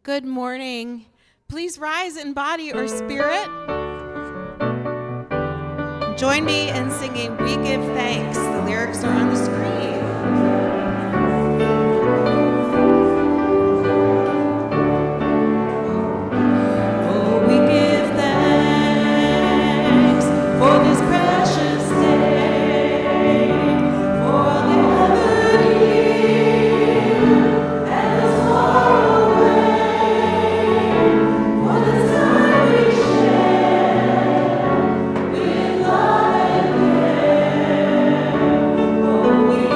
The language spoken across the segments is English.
Good morning. Please rise in body or spirit. Join me in singing We Give Thanks. The lyrics are on the screen. We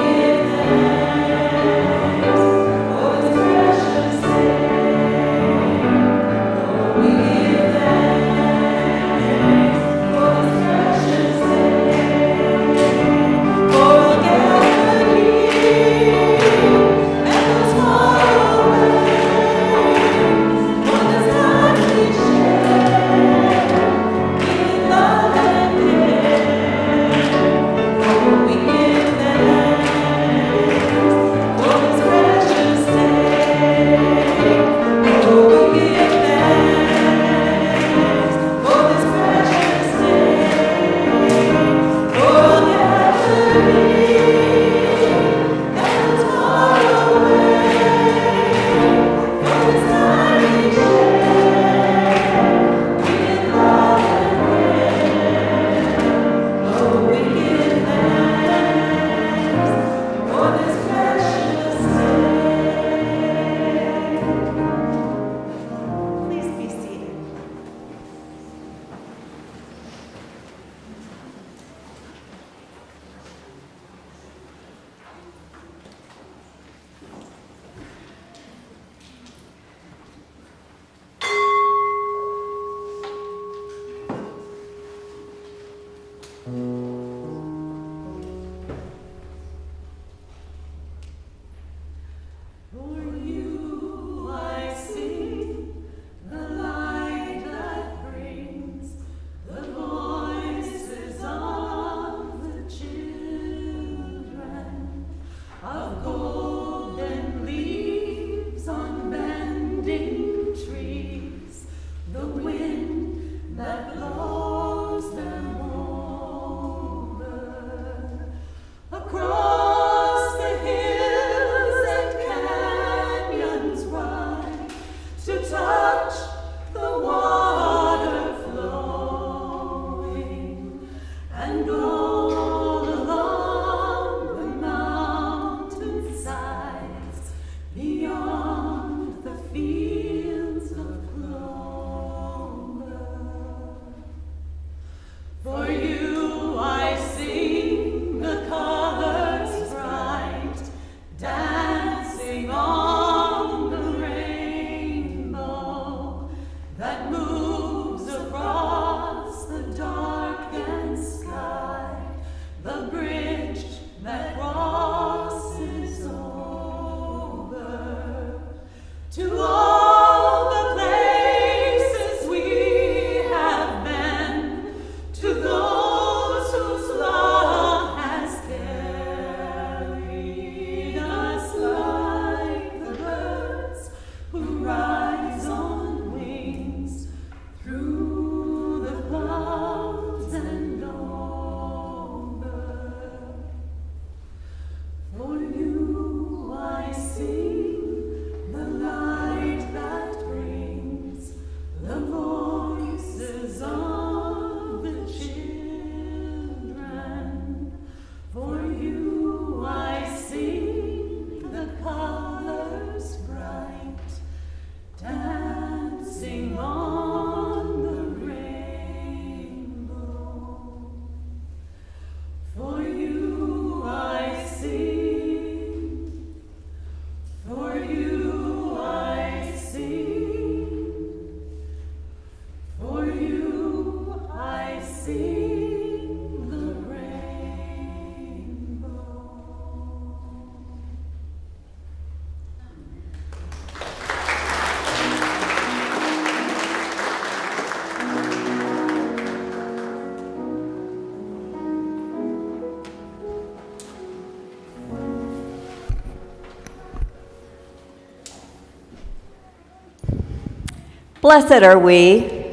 Blessed are we.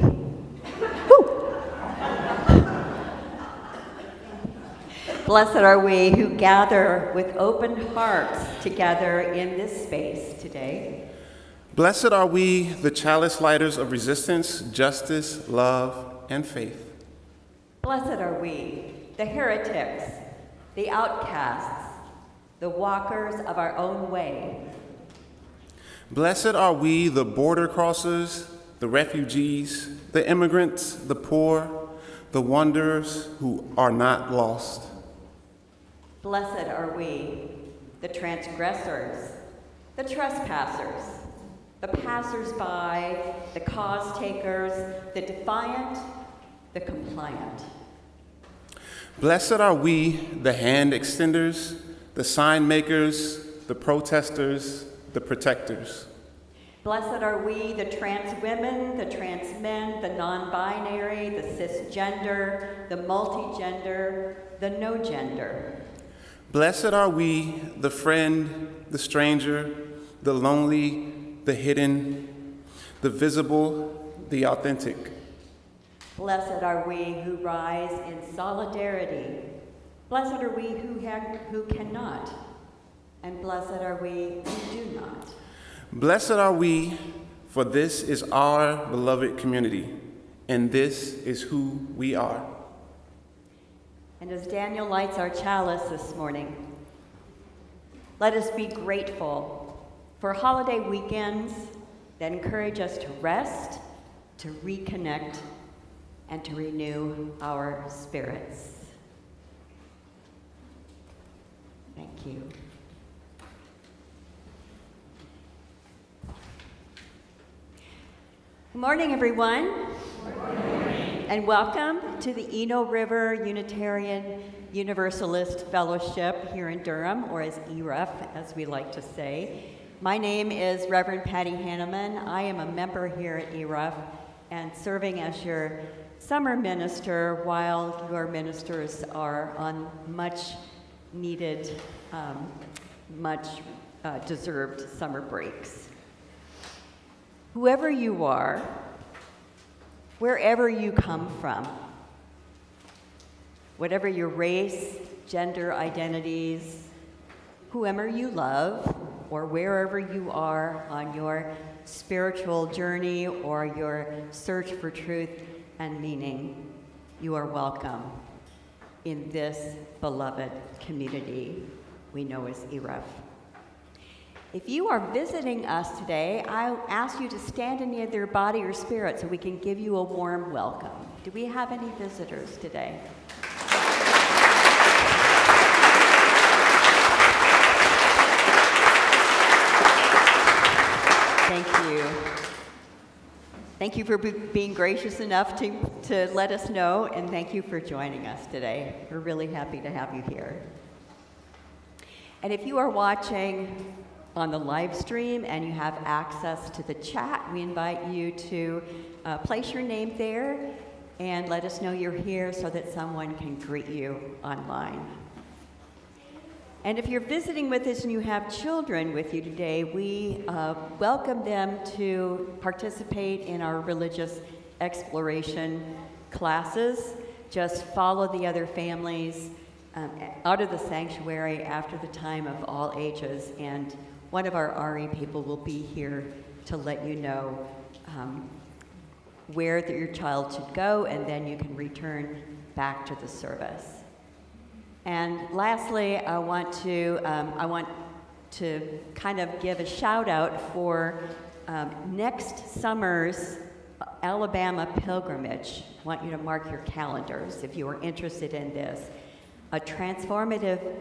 Blessed are we who gather with open hearts together in this space today. Blessed are we, the chalice lighters of resistance, justice, love, and faith. Blessed are we, the heretics, the outcasts, the walkers of our own way. Blessed are we, the border crossers, the refugees, the immigrants, the poor, the wanderers who are not lost. Blessed are we, the transgressors, the trespassers, the passers-by, the cause-takers, the defiant, the compliant. Blessed are we, the hand extenders, the sign makers, the protesters, the protectors. Blessed are we, the trans women, the trans men, the non-binary, the cisgender, the multigender, the no gender. Blessed are we, the friend, the stranger, the lonely, the hidden, the visible, the authentic. Blessed are we who rise in solidarity. Blessed are we who cannot. And blessed are we who do not. Blessed are we, for this is our beloved community, and this is who we are. And as Daniel lights our chalice this morning, let us be grateful for holiday weekends that encourage us to rest, to reconnect, and to renew our spirits. Thank you. Good morning, everyone. Good morning. And welcome to the Eno River Unitarian Universalist Fellowship here in Durham, or as ERUUF, as we like to say. My name is Reverend Patty Hanneman. I am a member here at ERUUF and serving as your summer minister while your ministers are on much needed, much deserved summer breaks. Whoever you are, wherever you come from, whatever your race, gender identities, whoever you love, or wherever you are on your spiritual journey or your search for truth and meaning, you are welcome in this beloved community we know as ERUUF. If you are visiting us today, I ask you to stand in either body or spirit so we can give you a warm welcome. Do we have any visitors today? Thank you. Thank you for being gracious enough to let us know, and thank you for joining us today. We're really happy to have you here. And if you are watching on the live stream and you have access to the chat, we invite you to place your name there and let us know you're here so that someone can greet you online. And if you're visiting with us and you have children with you today, we welcome them to participate in our religious exploration classes. Just follow the other families out of the sanctuary after the time of all ages, and one of our RE people will be here to let you know where your child should go, and then you can return back to the service. And lastly, I want to kind of give a shout out for next summer's Alabama pilgrimage. I want you to mark your calendars if you are interested in this. A transformative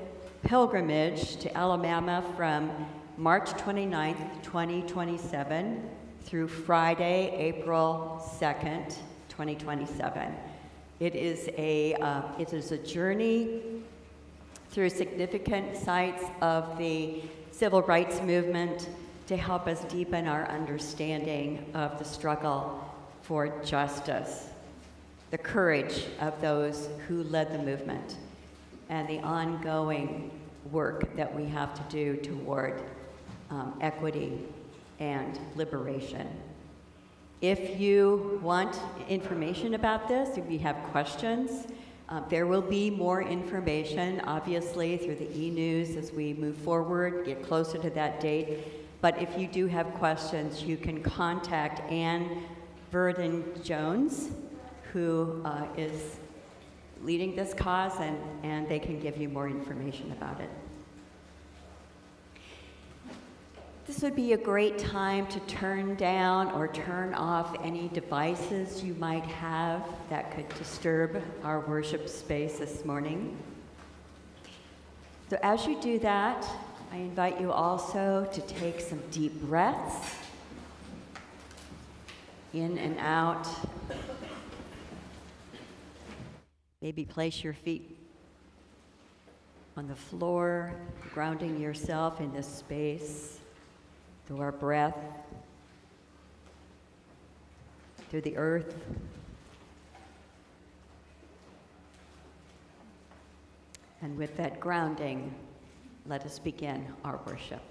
pilgrimage to Alabama from March 29th, 2027 through Friday, April 2nd, 2027. It is a journey through significant sites of the civil rights movement to help us deepen our understanding of the struggle for justice, the courage of those who led the movement, and the ongoing work that we have to do toward equity and liberation. If you want information about this, if you have questions, there will be more information, obviously, through the e-news as we move forward, get closer to that date. But if you do have questions, you can contact Ann Verdon-Jones, who is leading this cause, and they can give you more information about it. This would be a great time to turn down or turn off any devices you might have that could disturb our worship space this morning. So as you do that, I invite you also to take some deep breaths, in and out. Maybe place your feet on the floor, grounding yourself in this space. Through our breath, through the earth. And with that grounding, let us begin our worship.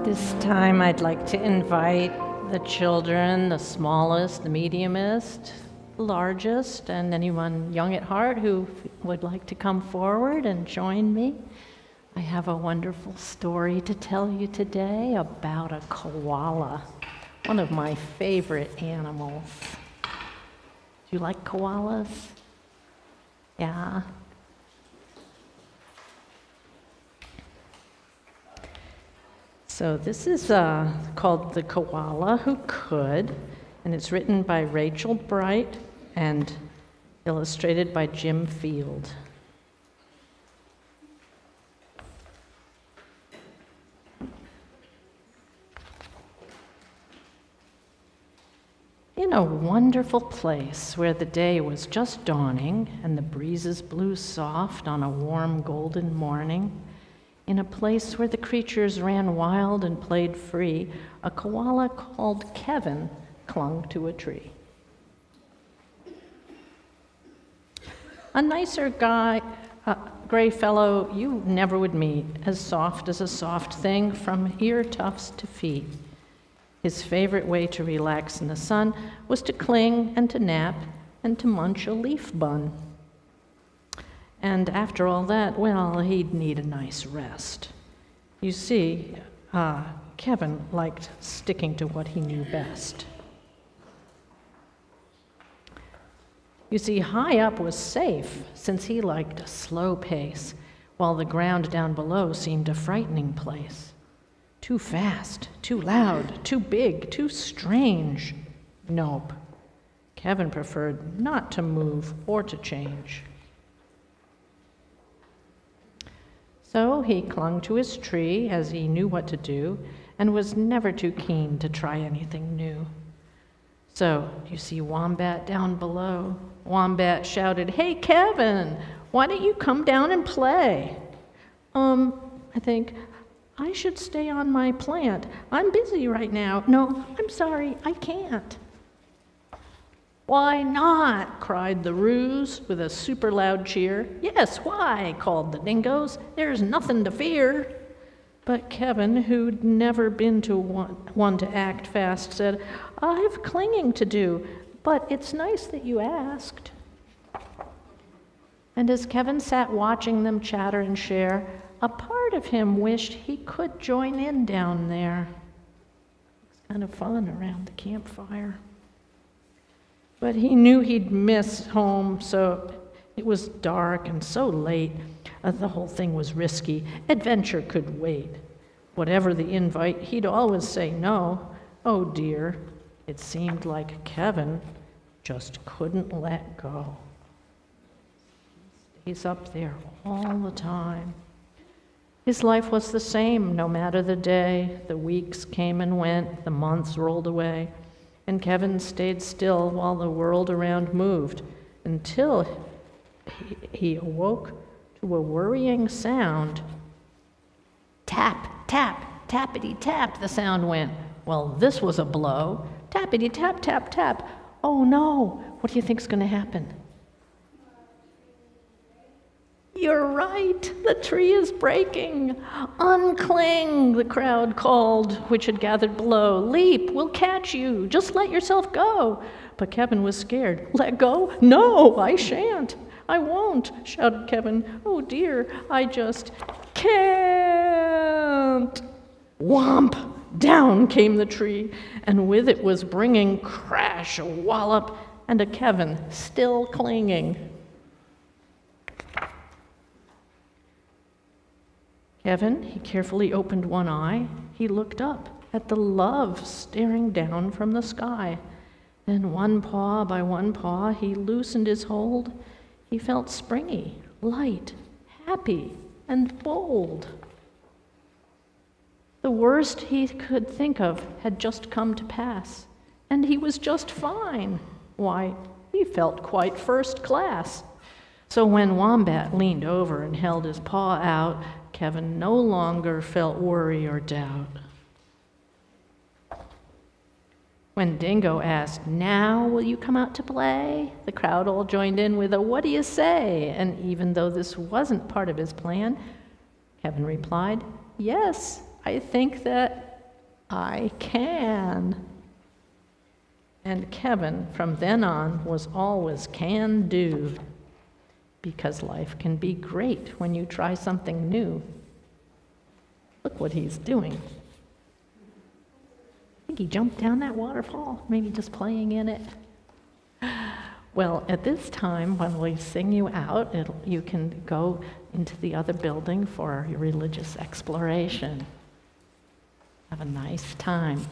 This time I'd like to invite the children, the smallest, the mediumest, the largest, and anyone young at heart who would like to come forward and join me. I have a wonderful story to tell you today about a koala, one of my favorite animals. Do you like koalas? Yeah. So this is called The Koala Who Could, and it's written by Rachel Bright and illustrated by Jim Field. In a wonderful place where the day was just dawning and the breezes blew soft on a warm golden morning, in a place where the creatures ran wild and played free, a koala called Kevin clung to a tree. A nicer gray fellow you never would meet, as soft as a soft thing from ear tufts to feet. His favorite way to relax in the sun was to cling and to nap and to munch a leaf bun. And after all that, well, he'd need a nice rest. You see, Kevin liked sticking to what he knew best. You see, high up was safe, since he liked a slow pace, while the ground down below seemed a frightening place. Too fast, too loud, too big, too strange. Nope. Kevin preferred not to move or to change. So he clung to his tree as he knew what to do and was never too keen to try anything new. So, you see Wombat down below. Wombat shouted, "Hey, Kevin, why don't you come down and play?" I think, I should stay on my plant. I'm busy right now. No, I'm sorry, I can't. "Why not?" cried the Ruse with a super loud cheer. "Yes, why?" called the Dingoes. "There's nothing to fear." But Kevin, who'd never been to one to act fast, said, "I've clinging to do, but it's nice that you asked." And as Kevin sat watching them chatter and share, a part of him wished he could join in down there. It's kind of fun around the campfire. But he knew he'd miss home, so it was dark and so late. The whole thing was risky. Adventure could wait. Whatever the invite, he'd always say no. Oh dear, it seemed like Kevin just couldn't let go. He's up there all the time. His life was the same, no matter the day. The weeks came and went, the months rolled away, and Kevin stayed still while the world around moved, until he awoke to a worrying sound. Tap, tap, tappity tap, the sound went. Well, this was a blow. Tappity tap, tap, tap. Oh no, what do you think's going to happen? You're right, the tree is breaking. Uncling, the crowd called, which had gathered below. Leap, we'll catch you. Just let yourself go. But Kevin was scared. Let go? No, I shan't. I won't, shouted Kevin. Oh dear, I just can't. Whomp! Down came the tree, and with it was bringing crash, a wallop, and a Kevin still clinging. Kevin, he carefully opened one eye. He looked up at the love staring down from the sky. Then one paw by one paw, he loosened his hold. He felt springy, light, happy, and bold. The worst he could think of had just come to pass, and he was just fine. Why, he felt quite first class. So when Wombat leaned over and held his paw out, Kevin no longer felt worry or doubt. When Dingo asked, "Now will you come out to play?" the crowd all joined in with a "What do you say?" And even though this wasn't part of his plan, Kevin replied, "Yes, I think that I can." And Kevin, from then on, was always can do, because life can be great when you try something new. Look what he's doing. I think he jumped down that waterfall, maybe just playing in it. Well, at this time, when we sing you out, you can go into the other building for your religious exploration. Have a nice time.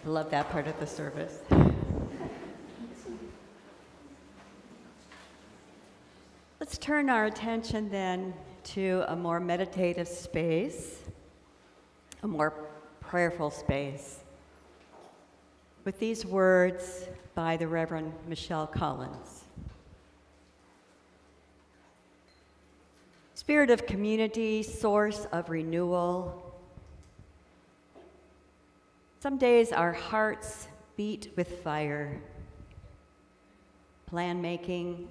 I love that part of the service. Let's turn our attention then to a more meditative space, a more prayerful space, with these words by the Reverend Michelle Collins. Spirit of community, source of renewal. Some days our hearts beat with fire, plan making,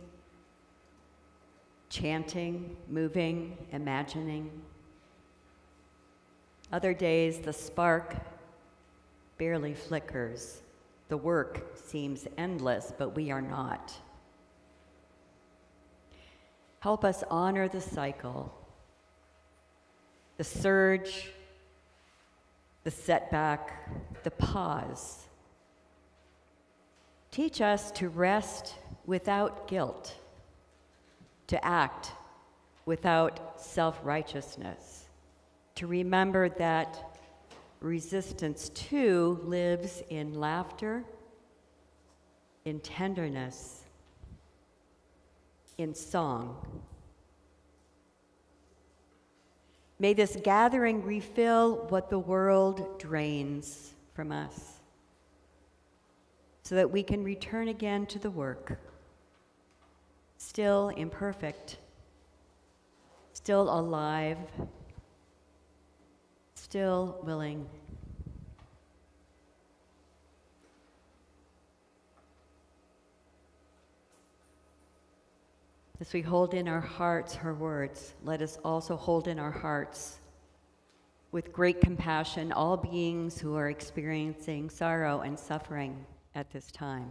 chanting, moving, imagining. Other days, the spark barely flickers. The work seems endless, but we are not. Help us honor the cycle, the surge, the setback, the pause. Teach us to rest without guilt, to act without self-righteousness, to remember that resistance too lives in laughter, in tenderness, in song. May this gathering refill what the world drains from us, so that we can return again to the work, still imperfect, still alive, still willing. As we hold in our hearts her words, let us also hold in our hearts, with great compassion, all beings who are experiencing sorrow and suffering at this time,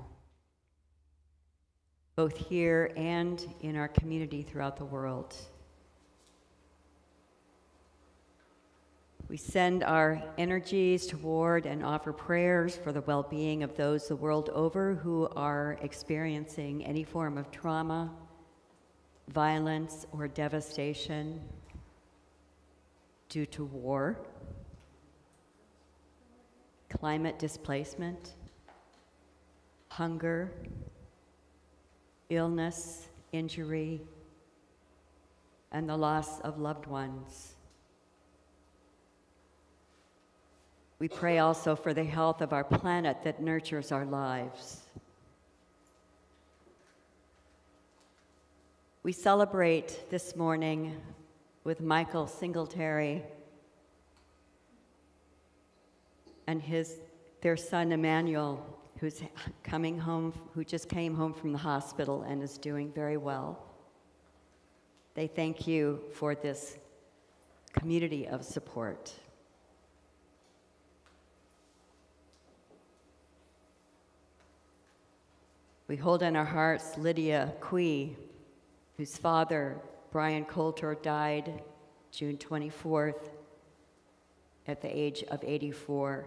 both here and in our community throughout the world. We send our energies toward and offer prayers for the well-being of those the world over who are experiencing any form of trauma, violence, or devastation due to war, climate displacement, hunger, illness, injury, and the loss of loved ones. We pray also for the health of our planet that nurtures our lives. We celebrate this morning with Michael Singletary and their son Emmanuel, who's coming home, who just came home from the hospital and is doing very well. They thank you for this community of support. We hold in our hearts Lydia Quee, whose father, Brian Coulter, died June 24th at the age of 84.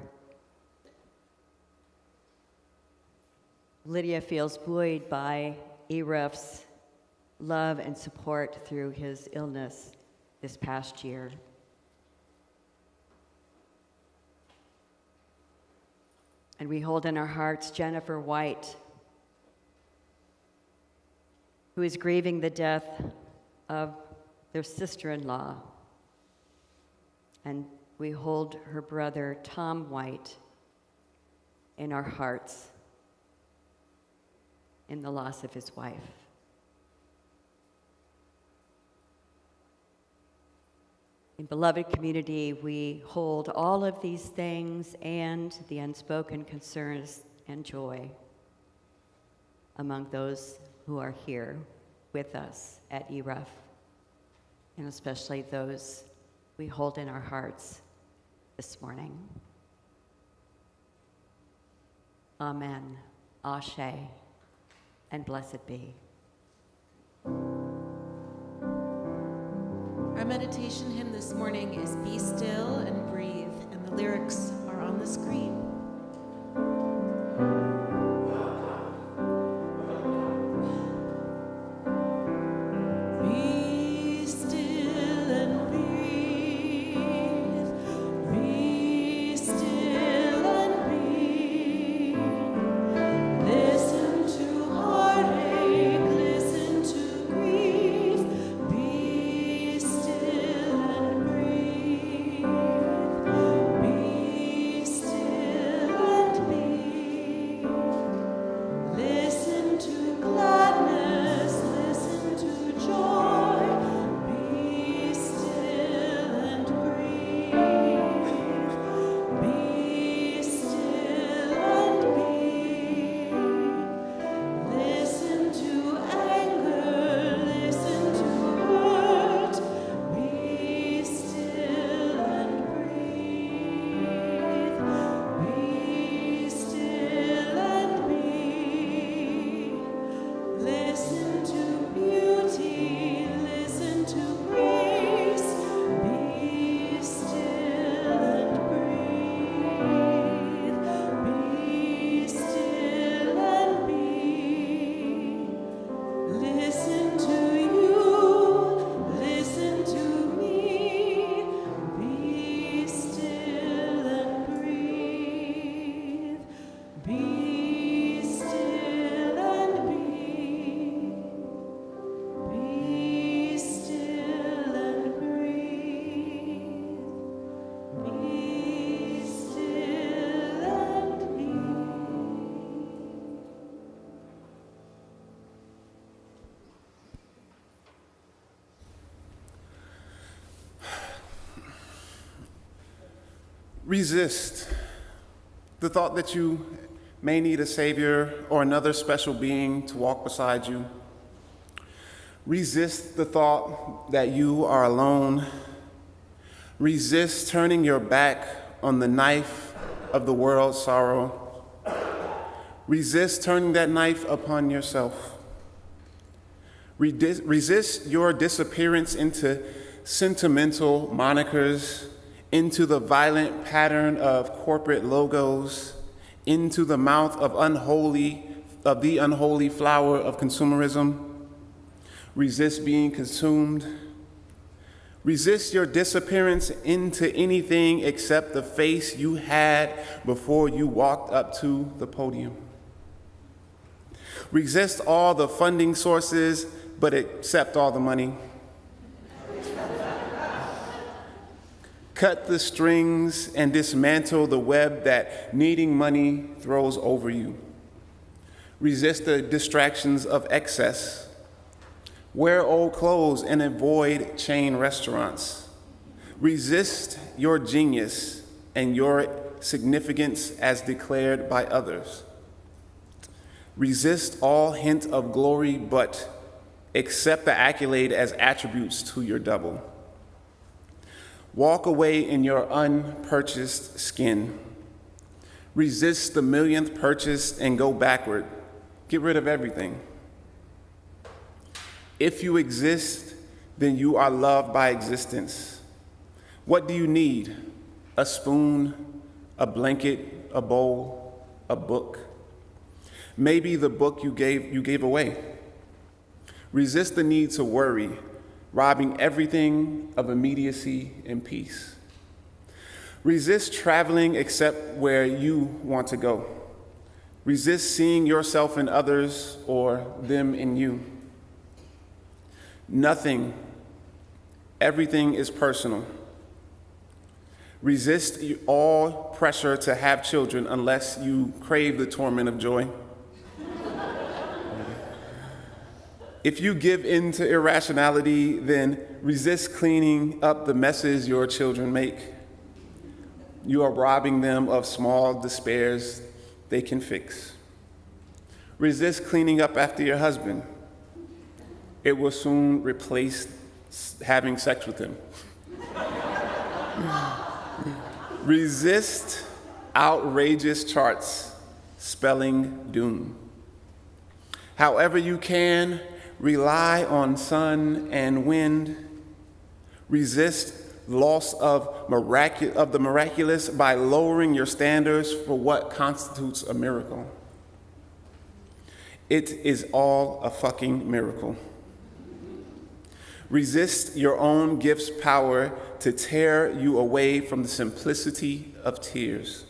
Lydia feels buoyed by ERUUF's love and support through his illness this past year. And we hold in our hearts Jennifer White, who is grieving the death of their sister-in-law. And we hold her brother, Tom White, in our hearts in the loss of his wife. In beloved community, we hold all of these things and the unspoken concerns and joy among those who are here with us at ERUUF, and especially those we hold in our hearts this morning. Amen, Ashe, and blessed be. Our meditation hymn this morning is Be Still and Breathe, and the lyrics are on the screen. Still Resist the thought that you may need a savior or another special being to walk beside you. Resist the thought that you are alone. Resist turning your back on the knife of the world's sorrow. Resist turning that knife upon yourself. Resist your disappearance into sentimental monikers, into the violent pattern of corporate logos, into the mouth of the unholy flower of consumerism. Resist being consumed. Resist your disappearance into anything except the face you had before you walked up to the podium. Resist all the funding sources, but accept all the money. Cut the strings and dismantle the web that needing money throws over you. Resist the distractions of excess. Wear old clothes and avoid chain restaurants. Resist your genius and your significance as declared by others. Resist all hint of glory, but accept the accolade as attributes to your double. Walk away in your unpurchased skin. Resist the millionth purchase and go backward. Get rid of everything. If you exist, then you are loved by existence. What do you need? A spoon, a blanket, a bowl, a book. Maybe the book you gave away. Resist the need to worry, robbing everything of immediacy and peace. Resist traveling except where you want to go. Resist seeing yourself in others or them in you. Nothing, everything is personal. Resist all pressure to have children unless you crave the torment of joy. If you give in to irrationality, then resist cleaning up the messes your children make. You are robbing them of small despairs they can fix. Resist cleaning up after your husband. It will soon replace having sex with him. Resist outrageous charts spelling doom. However you can, rely on sun and wind. Resist loss of the miraculous by lowering your standards for what constitutes a miracle. It is all a fucking miracle. Resist your own gift's power to tear you away from the simplicity of tears.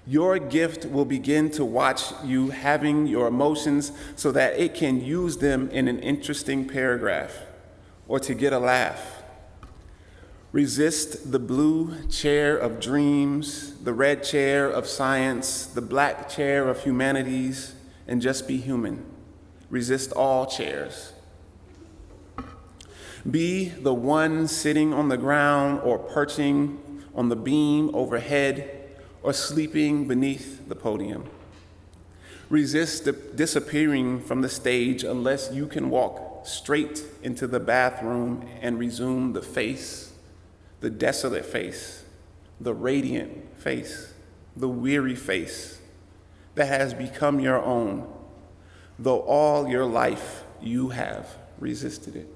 Your gift will begin to watch you having your emotions so that it can use them in an interesting paragraph or to get a laugh. Resist the blue chair of dreams, the red chair of science, the black chair of humanities, and just be human. Resist all chairs. Be the one sitting on the ground or perching on the beam overhead or sleeping beneath the podium. Resist disappearing from the stage unless you can walk straight into the bathroom and resume the face, the desolate face, the radiant face, the weary face that has become your own, though all your life you have resisted it.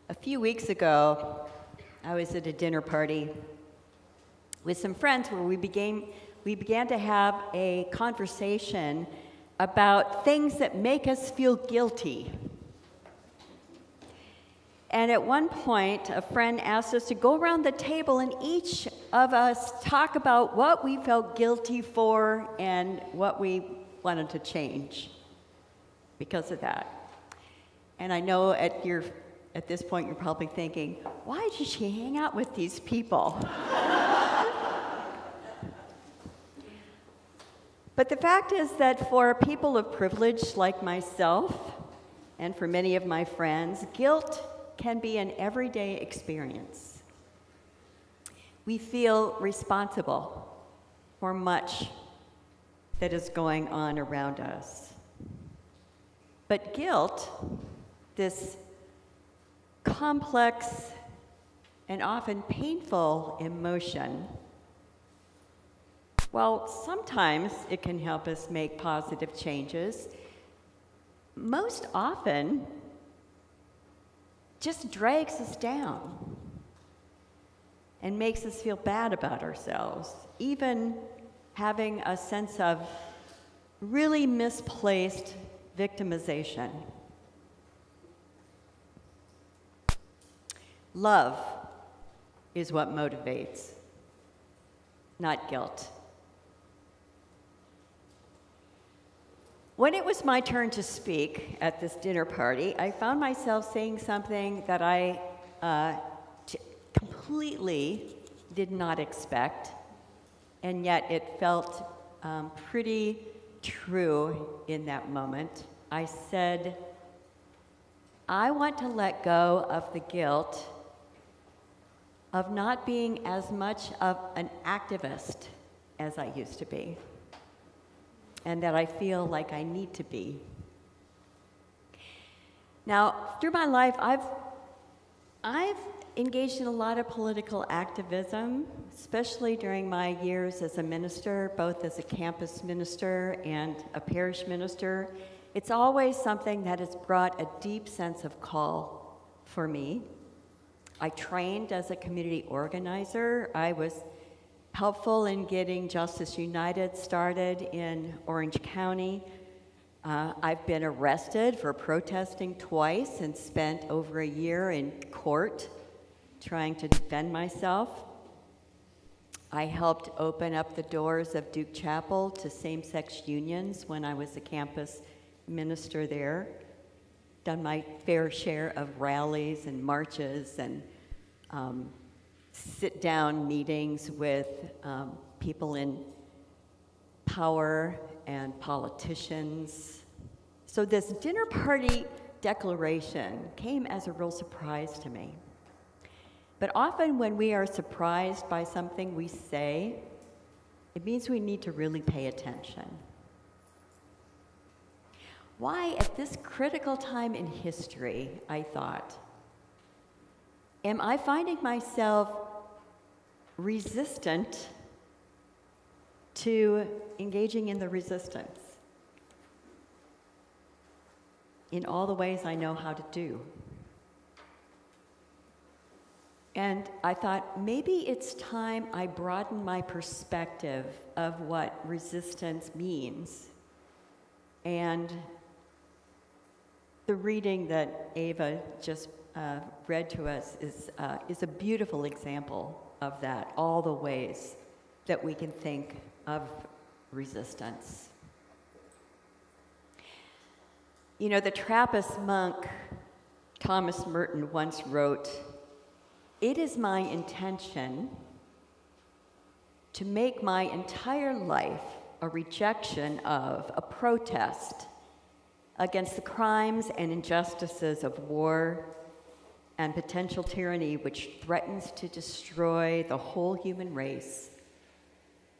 A few weeks ago, I was at a dinner party with some friends where we began to have a conversation about things that make us feel guilty. And at one point, a friend asked us to go around the table and each of us talk about what we felt guilty for and what we wanted to change. because of that. And I know at this point you're probably thinking, why did she hang out with these people? But the fact is that for people of privilege like myself, and for many of my friends, guilt can be an everyday experience. We feel responsible for much that is going on around us. But guilt, this complex and often painful emotion, well, sometimes it can help us make positive changes. Most often, just drags us down and makes us feel bad about ourselves, even having a sense of really misplaced victimization. Love is what motivates, not guilt. When it was my turn to speak at this dinner party, I found myself saying something that I completely did not expect, and yet it felt pretty true in that moment. I said, I want to let go of the guilt of not being as much of an activist as I used to be, and that I feel like I need to be. Now, through my life, I've engaged in a lot of political activism, especially during my years as a minister, both as a campus minister and a parish minister. It's always something that has brought a deep sense of call for me. I trained as a community organizer. I was helpful in getting Justice United started in Orange County. I've been arrested for protesting twice and spent over a year in court trying to defend myself. I helped open up the doors of Duke Chapel to same-sex unions when I was a campus minister there. Done my fair share of rallies and marches and sit-down meetings with people in power and politicians. So this dinner party declaration came as a real surprise to me. But often when we are surprised by something we say, it means we need to really pay attention. Why, at this critical time in history, I thought, am I finding myself resistant to engaging in the resistance in all the ways I know how to do? And I thought, maybe it's time I broaden my perspective of what resistance means. And the reading that Ava just read to us is a beautiful example of that, all the ways that we can think of resistance. You know, the Trappist monk Thomas Merton once wrote, "It is my intention to make my entire life a rejection of, a protest against the crimes and injustices of war and potential tyranny which threatens to destroy the whole human race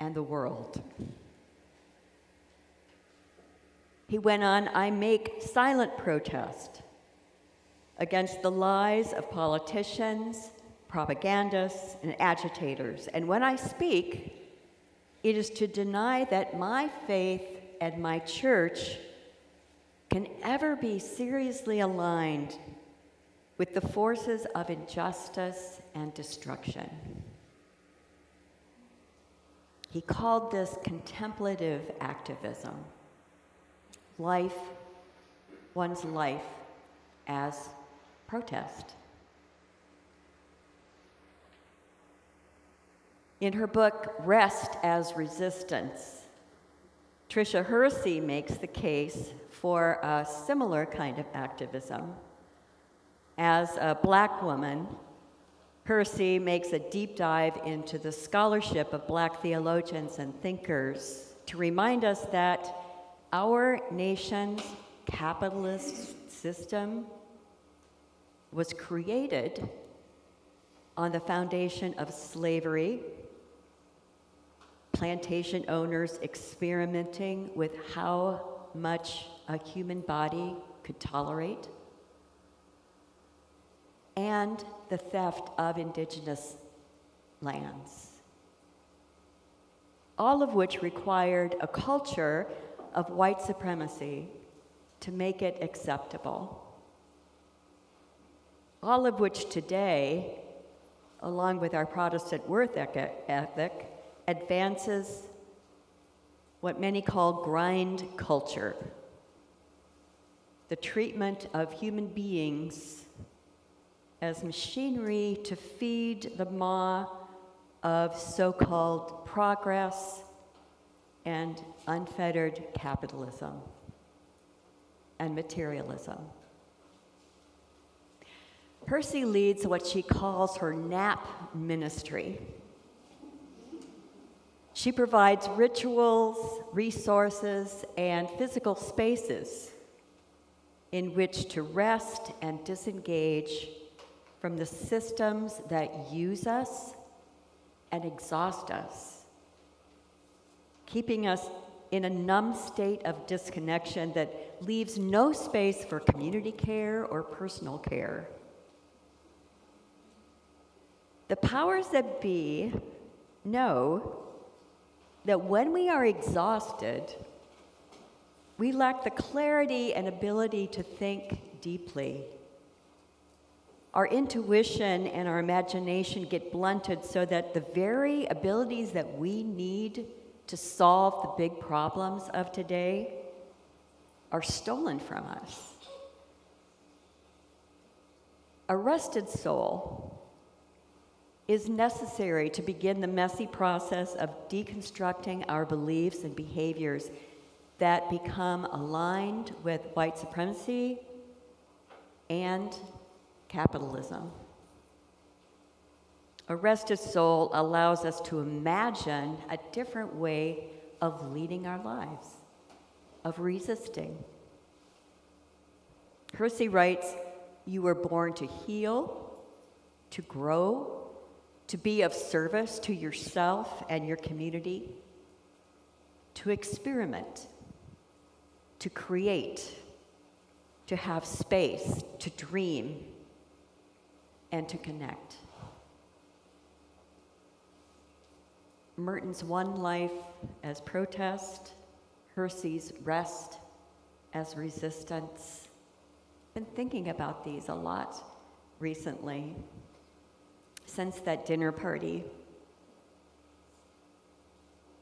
and the world." He went on, "I make silent protest against the lies of politicians, propagandists, and agitators. And when I speak, it is to deny that my faith and my church can ever be seriously aligned with the forces of injustice and destruction." He called this contemplative activism, one's life as protest. In her book, Rest as Resistance, Tricia Hersey makes the case for a similar kind of activism. As a Black woman, Hersey makes a deep dive into the scholarship of Black theologians and thinkers to remind us that our nation's capitalist system was created on the foundation of slavery, plantation owners experimenting with how much a human body could tolerate, and the theft of indigenous lands, all of which required a culture of white supremacy to make it acceptable. All of which today, along with our Protestant worth ethic, advances what many call grind culture, the treatment of human beings as machinery to feed the maw of so-called progress and unfettered capitalism and materialism. Hersey leads what she calls her NAP ministry. She provides rituals, resources, and physical spaces in which to rest and disengage from the systems that use us and exhaust us, keeping us in a numb state of disconnection that leaves no space for community care or personal care. The powers that be know that when we are exhausted, we lack the clarity and ability to think deeply. Our intuition and our imagination get blunted so that the very abilities that we need to solve the big problems of today are stolen from us. A rested soul is necessary to begin the messy process of deconstructing our beliefs and behaviors that become aligned with white supremacy and capitalism. A rested soul allows us to imagine a different way of leading our lives, of resisting. Hersey writes, "You were born to heal, to grow, to be of service to yourself and your community, to experiment, to create, to have space, to dream, and to connect." Merton's one life as protest, Hersey's rest as resistance. Been thinking about these a lot recently, since that dinner party.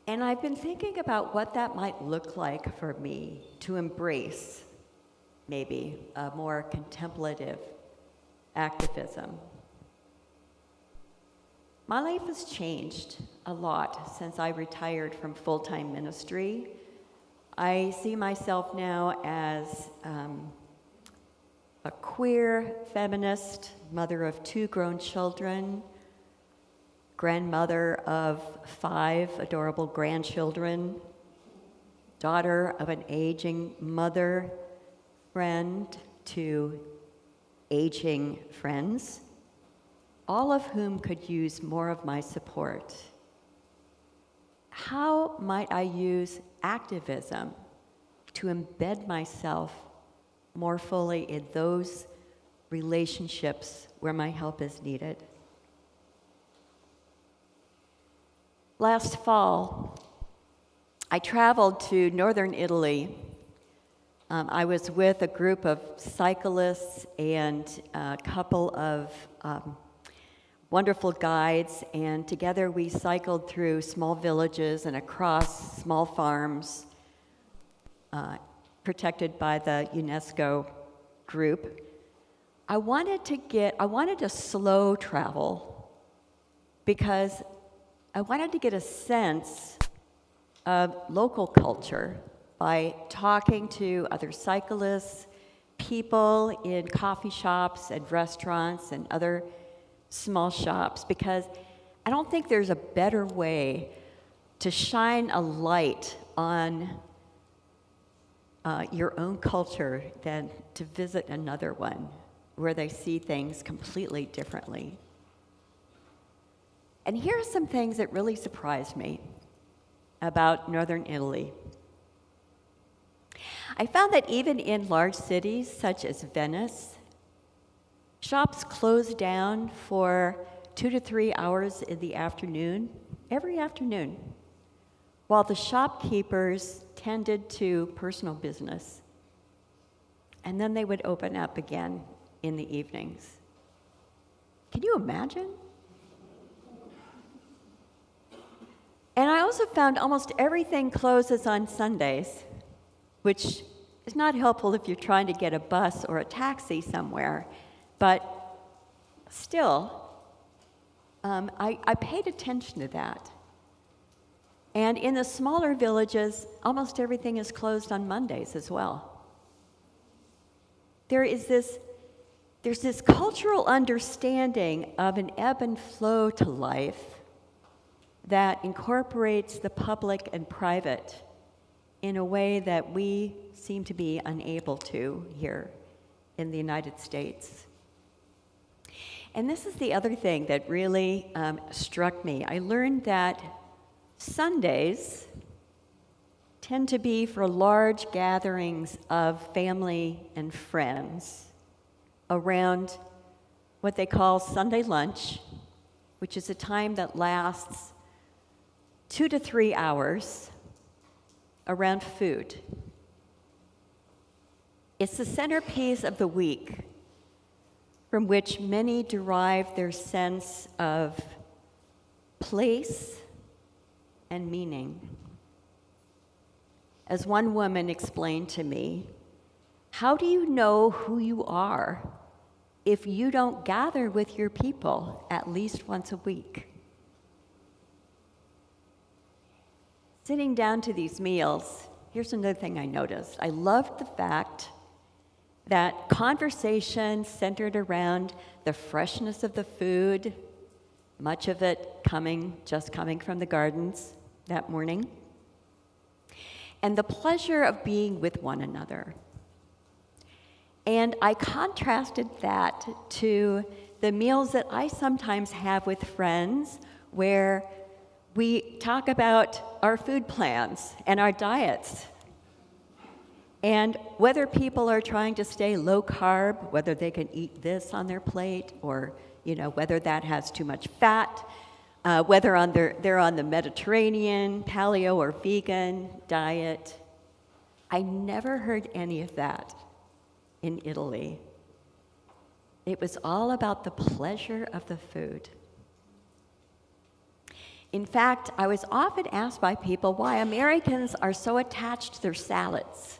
And I've been thinking about what that might look like for me to embrace maybe a more contemplative activism. My life has changed a lot since I retired from full-time ministry. I see myself now as a queer feminist, mother of 2 grown children, grandmother of 5 adorable grandchildren, daughter of an aging mother, friend to aging friends, all of whom could use more of my support. How might I use activism to embed myself more fully in those relationships where my help is needed? Last fall, I traveled to northern Italy. I was with a group of cyclists and a couple of wonderful guides, and together we cycled through small villages and across small farms protected by the UNESCO group. I wanted to slow travel because I wanted to get a sense of local culture by talking to other cyclists, people in coffee shops and restaurants and other small shops, because I don't think there's a better way to shine a light on your own culture than to visit another one where they see things completely differently. And here are some things that really surprised me about northern Italy. I found that even in large cities such as Venice, shops closed down for 2 to 3 hours in the afternoon, every afternoon, while the shopkeepers tended to personal business. And then they would open up again in the evenings. Can you imagine? And I also found almost everything closes on Sundays, which is not helpful if you're trying to get a bus or a taxi somewhere. But still, I paid attention to that. And in the smaller villages, almost everything is closed on Mondays as well. There's this cultural understanding of an ebb and flow to life that incorporates the public and private in a way that we seem to be unable to here in the United States. And this is the other thing that really struck me. I learned that Sundays tend to be for large gatherings of family and friends around what they call Sunday lunch, which is a time that lasts 2 to 3 hours around food. It's the centerpiece of the week from which many derive their sense of place and meaning. As one woman explained to me, how do you know who you are if you don't gather with your people at least once a week? Sitting down to these meals, here's another thing I noticed. I loved the fact that conversation centered around the freshness of the food, much of it just coming from the gardens that morning, and the pleasure of being with one another. And I contrasted that to the meals that I sometimes have with friends where we talk about our food plans and our diets and whether people are trying to stay low carb, whether they can eat this on their plate or whether that has too much fat, whether they're on the Mediterranean, paleo, or vegan diet. I never heard any of that in Italy. It was all about the pleasure of the food. In fact, I was often asked by people why Americans are so attached to their salads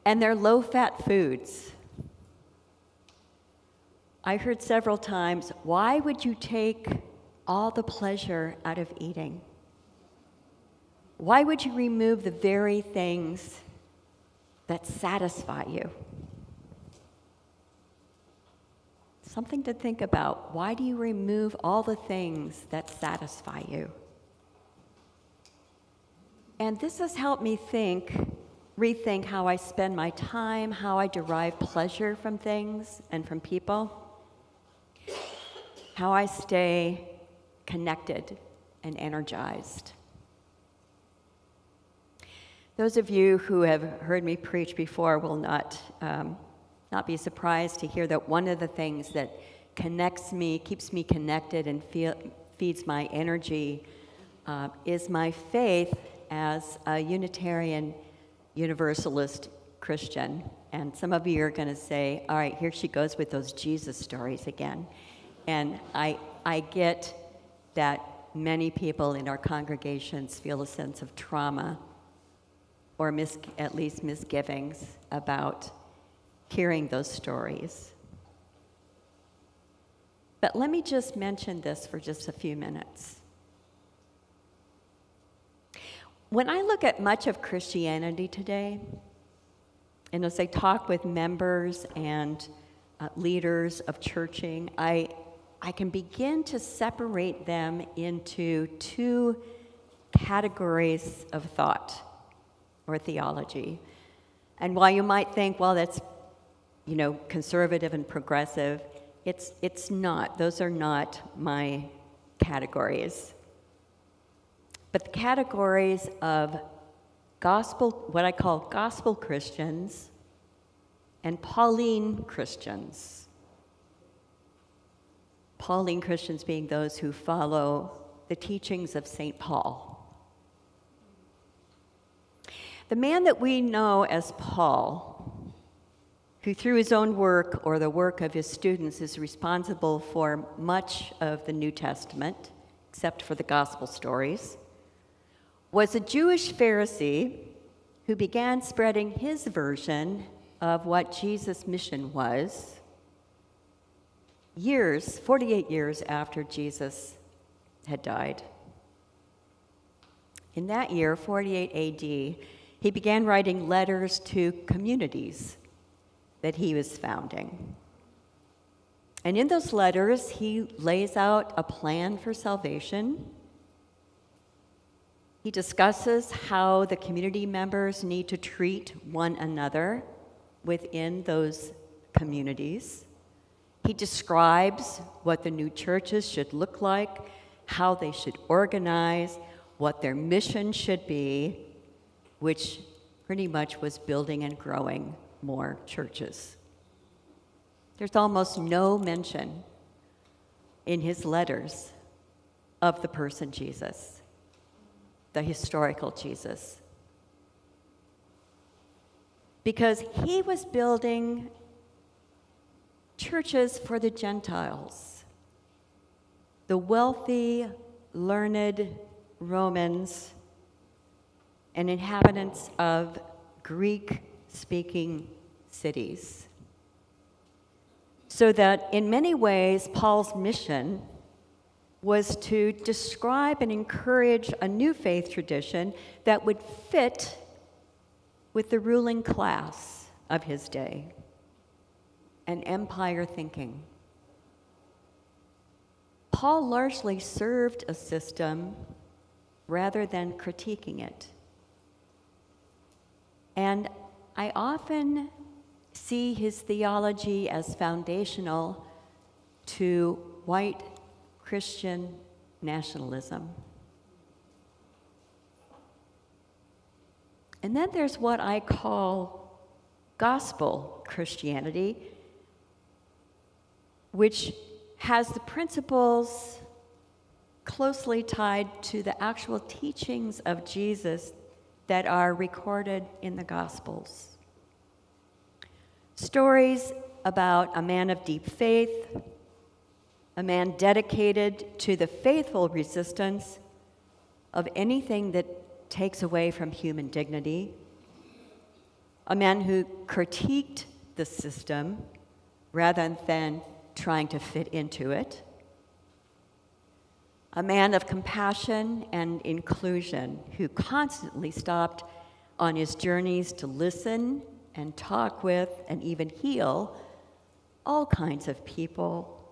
and their low-fat foods. I heard several times, why would you take all the pleasure out of eating? Why would you remove the very things that satisfy you? Something to think about. Why do you remove all the things that satisfy you? And this has helped me rethink how I spend my time, how I derive pleasure from things and from people, how I stay connected and energized. Those of you who have heard me preach before will not be surprised to hear that one of the things that connects me, keeps me connected, and feeds my energy is my faith as a Unitarian Universalist Christian. And some of you are going to say, all right, here she goes with those Jesus stories again. And I get that many people in our congregations feel a sense of trauma or at least misgivings about hearing those stories. But let me just mention this for just a few minutes. When I look at much of Christianity today, and as I talk with members and leaders of churching, I can begin to separate them into two categories of thought or theology. And while you might think, well, that's, conservative and progressive, it's not. Those are not my categories. But the categories of gospel, what I call gospel Christians, and Pauline Christians. Pauline Christians being those who follow the teachings of St. Paul. The man that we know as Paul, who through his own work or the work of his students is responsible for much of the New Testament, except for the gospel stories, was a Jewish Pharisee who began spreading his version of what Jesus' mission was 48 years after Jesus had died. In that year, 48 AD, he began writing letters to communities that he was founding. And in those letters, he lays out a plan for salvation. He discusses how the community members need to treat one another within those communities. He describes what the new churches should look like, how they should organize, what their mission should be, which pretty much was building and growing more churches. There's almost no mention in his letters of the person Jesus, the historical Jesus, because he was building churches for the Gentiles, the wealthy, learned Romans and inhabitants of Greek-speaking cities. So that in many ways, Paul's mission was to describe and encourage a new faith tradition that would fit with the ruling class of his day, and empire thinking. Paul largely served a system rather than critiquing it. And I often see his theology as foundational to white Christian nationalism. And then there's what I call gospel Christianity, which has the principles closely tied to the actual teachings of Jesus that are recorded in the Gospels. Stories about a man of deep faith, a man dedicated to the faithful resistance of anything that takes away from human dignity, a man who critiqued the system rather than trying to fit into it, a man of compassion and inclusion who constantly stopped on his journeys to listen and talk with and even heal all kinds of people,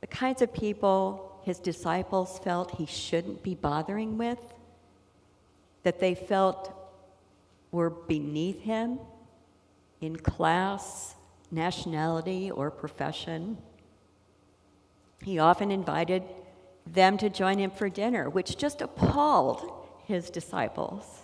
the kinds of people his disciples felt he shouldn't be bothering with, that they felt were beneath him in class, nationality, or profession. He often invited them to join him for dinner, which just appalled his disciples.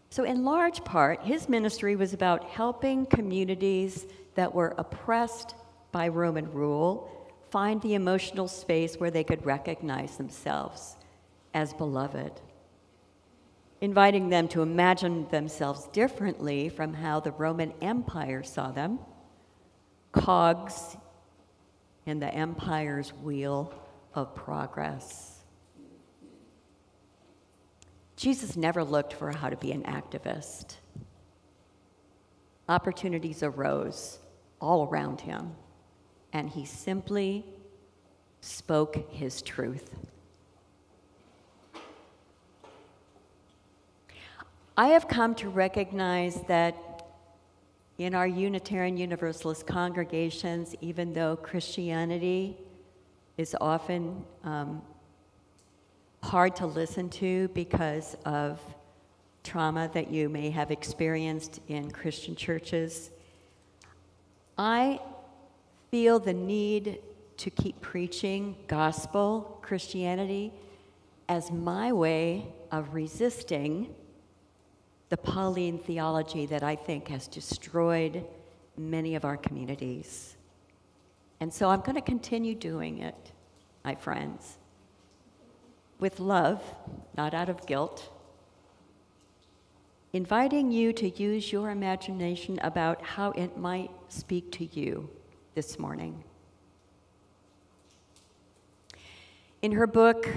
So in large part, his ministry was about helping communities that were oppressed by Roman rule find the emotional space where they could recognize themselves as beloved, inviting them to imagine themselves differently from how the Roman Empire saw them, cogs in the empire's wheel of progress. Jesus never looked for how to be an activist. Opportunities arose all around him, and he simply spoke his truth. I have come to recognize that in our Unitarian Universalist congregations, even though Christianity is often hard to listen to because of trauma that you may have experienced in Christian churches, I feel the need to keep preaching gospel Christianity as my way of resisting the Pauline theology that I think has destroyed many of our communities. And so I'm going to continue doing it, my friends, with love, not out of guilt, inviting you to use your imagination about how it might speak to you this morning. In her book,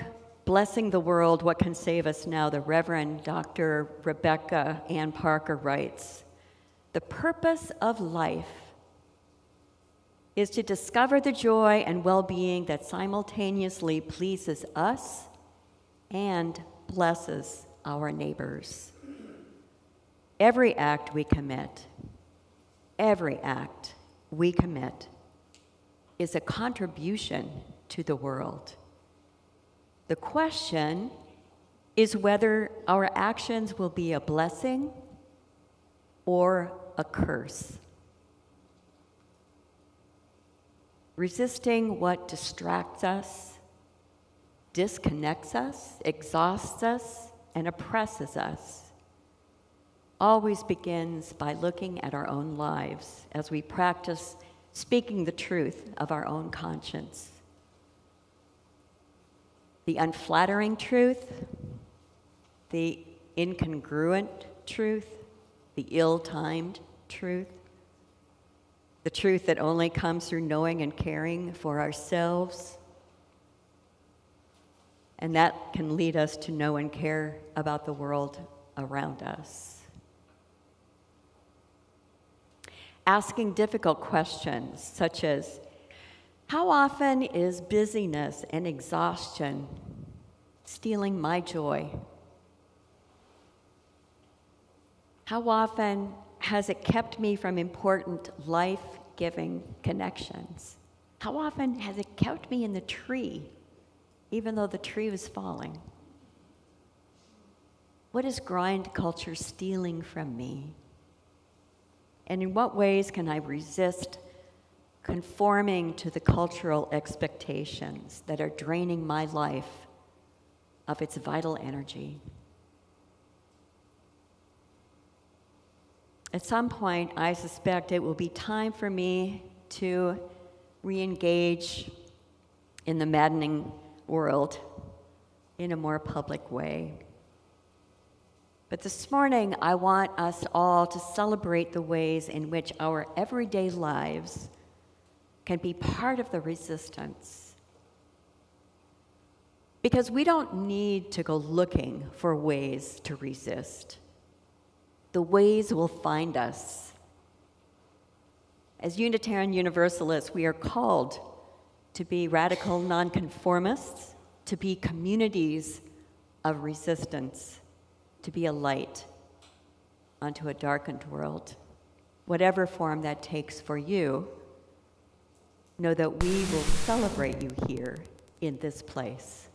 Blessing the World, What Can Save Us Now, the Reverend Dr. Rebecca Ann Parker writes, "The purpose of life is to discover the joy and well-being that simultaneously pleases us and blesses our neighbors. Every act we commit is a contribution to the world. The question is whether our actions will be a blessing or a curse. Resisting what distracts us, disconnects us, exhausts us, and oppresses us always begins by looking at our own lives as we practice speaking the truth of our own conscience. The unflattering truth, the incongruent truth, the ill-timed truth, the truth that only comes through knowing and caring for ourselves, and that can lead us to know and care about the world around us. Asking difficult questions such as, how often is busyness and exhaustion stealing my joy? How often has it kept me from important life-giving connections? How often has it kept me in the tree, even though the tree was falling? What is grind culture stealing from me? And in what ways can I resist conforming to the cultural expectations that are draining my life of its vital energy? At some point, I suspect it will be time for me to re-engage in the maddening world in a more public way. But this morning, I want us all to celebrate the ways in which our everyday lives can be part of the resistance. Because we don't need to go looking for ways to resist. The ways will find us. As Unitarian Universalists, we are called to be radical nonconformists, to be communities of resistance, to be a light onto a darkened world. Whatever form that takes for you, know that we will celebrate you here in this place.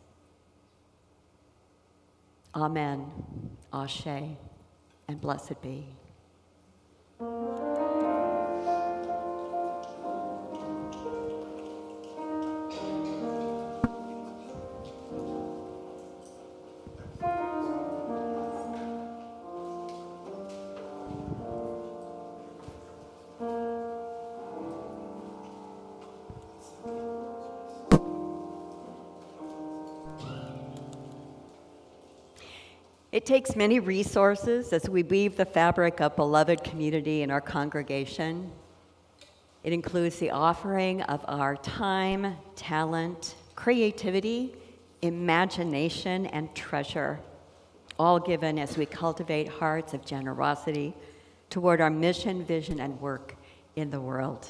Amen, Ashe, and blessed be. It takes many resources as we weave the fabric of beloved community in our congregation. It includes the offering of our time, talent, creativity, imagination, and treasure, all given as we cultivate hearts of generosity toward our mission, vision, and work in the world.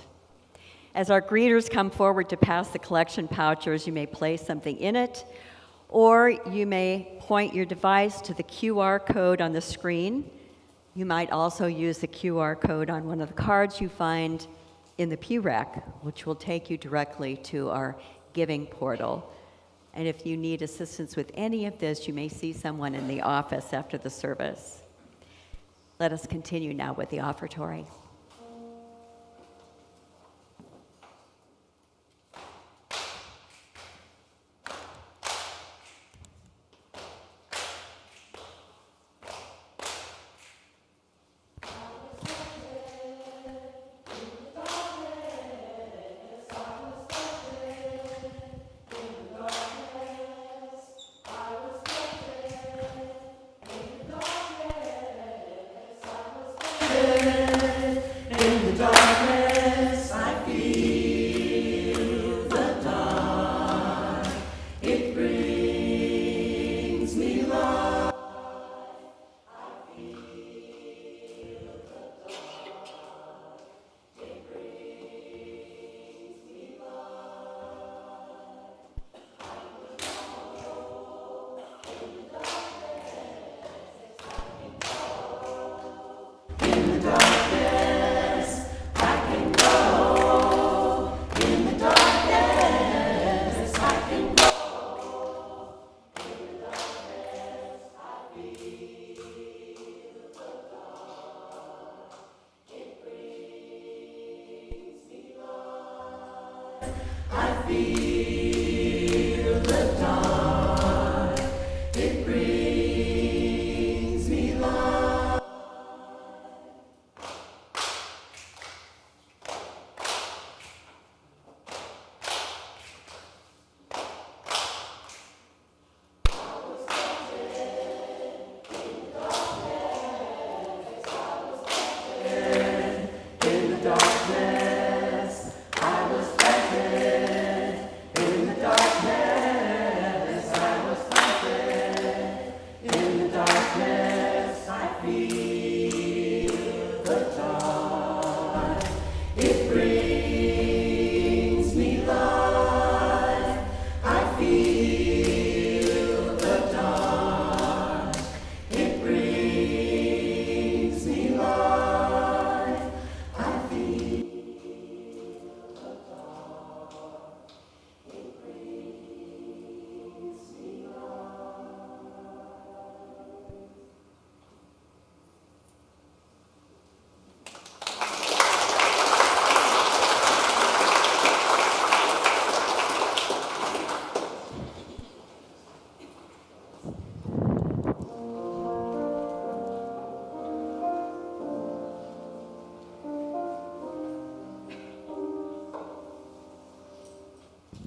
As our greeters come forward to pass the collection pouches, you may place something in it, or you may point your device to the QR code on the screen. You might also use the QR code on one of the cards you find in the pew rack, which will take you directly to our giving portal. And if you need assistance with any of this, you may see someone in the office after the service. Let us continue now with the offertory.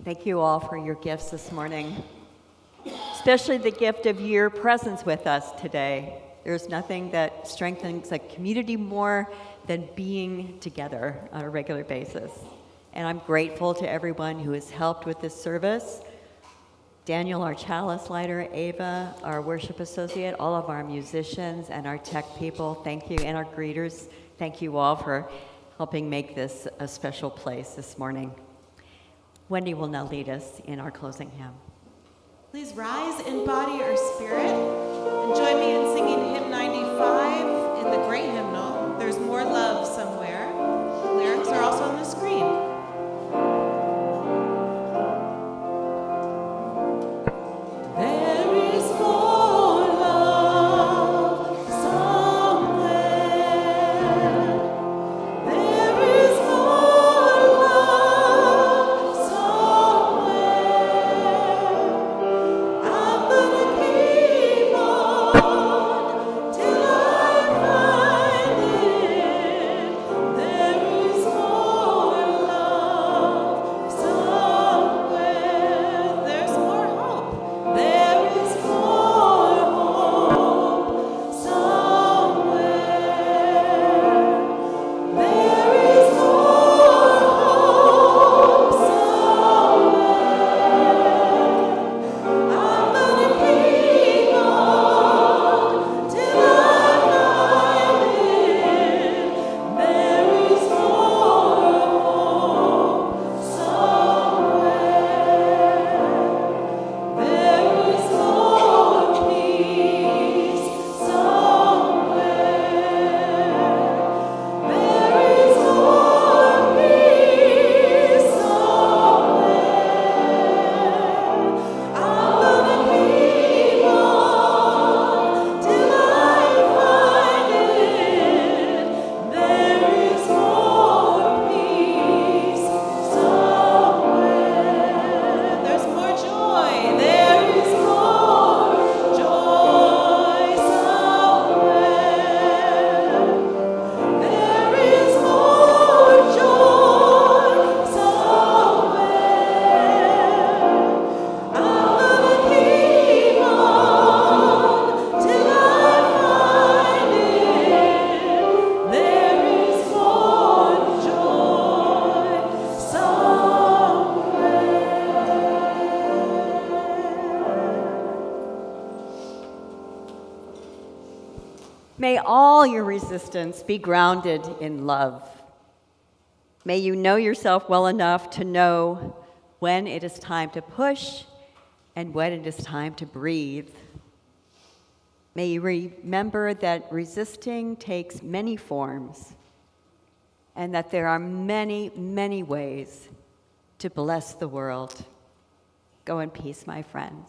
Thank you all for your gifts this morning, especially the gift of your presence with us today. There's nothing that strengthens a community more than being together on a regular basis. And I'm grateful to everyone who has helped with this service. Daniel, our chalice lighter, Ava, our worship associate, all of our musicians and our tech people, thank you, and our greeters, thank you all for helping make this a special place this morning. Wendy will now lead us in our closing hymn. Please rise in body or spirit and join me in singing hymn 95 in the great hymnal, There's More Love Somewhere. The lyrics are also on the screen. Till I find all your resistance be grounded in love. May you know yourself well enough to know when it is time to push and when it is time to breathe. May you remember that resisting takes many forms and that there are many, many ways to bless the world. Go in peace, my friends.